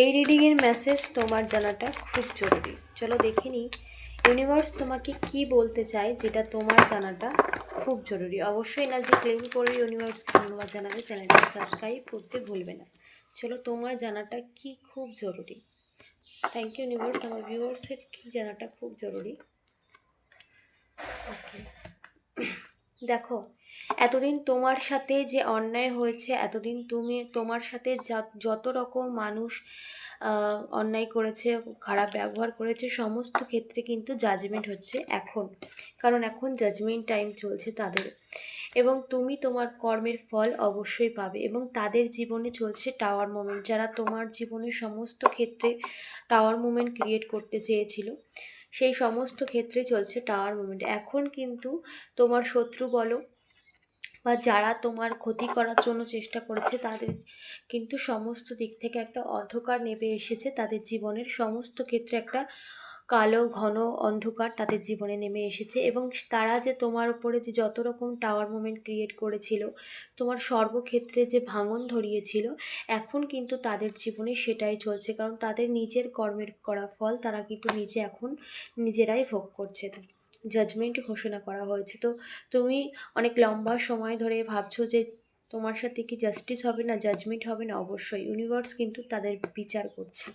এই রিডিংয়ের মেসেজ তোমার জানাটা খুব জরুরি। চলো দেখে নিই ইউনিভার্স তোমাকে কি বলতে চায়, যেটা তোমার জানাটা খুব জরুরি। অবশ্যই এনার্জি ক্লেম করে ইউনিভার্সকে ধন্যবাদ জানাবে, চ্যানেলটা সাবস্ক্রাইব করতে ভুলবে না। চলো তোমার জানাটা কি খুব জরুরি। থ্যাংক ইউ ইউনিভার্স, আমার ভিউয়ার্সের কি জানাটা খুব জরুরি। ওকে, দেখো, এতদিন তোমার সাথে যে অন্যায় হয়েছে, এতদিন তোমার সাথে যত রকম মানুষ অন্যায় করেছে, খারাপ ব্যবহার করেছে, সমস্ত ক্ষেত্রে কিন্তু জাজমেন্ট হচ্ছে এখন। কারণ এখন জাজমেন্ট টাইম চলছে তাদের, এবং তুমি তোমার কর্মের ফল অবশ্যই পাবে। এবং তাদের জীবনে চলছে টাওয়ার মোমেন্ট, যারা তোমার জীবনে সমস্ত ক্ষেত্রে টাওয়ার মোমেন্ট ক্রিয়েট করতে চেয়েছিল, সেই সমস্ত ক্ষেত্রে চলছে টাওয়ার মোমেন্ট। এখন কিন্তু তোমার শত্রু বলো বা যারা তোমার ক্ষতি করার জন্য চেষ্টা করেছে, তাদের কিন্তু সমস্ত দিক থেকে একটা অন্ধকার নেমে এসেছে। তাদের জীবনের সমস্ত ক্ষেত্রে একটা কালো ঘন অন্ধকার তাদের জীবনে নেমে এসেছে। এবং তারা যে তোমার উপরে যে যত রকম টাওয়ার মোমেন্ট ক্রিয়েট করেছিল, তোমার সর্বক্ষেত্রে যে ভাঙন ধরিয়েছিল, এখন কিন্তু তাদের জীবনে সেটাই চলছে। কারণ তাদের নিজের কর্মের করা ফল তারা কিন্তু এখন নিজেরাই ভোগ করছে। জাজমেন্ট ঘোষণা করা হয়েছে। তো তুমি অনেক লম্বা সময় ধরে ভাবছো যে তোমার সাথে কি জাস্টিস হবে না, জাজমেন্ট হবে না। অবশ্যই ইউনিভার্স কিন্তু তাদের বিচার করছে।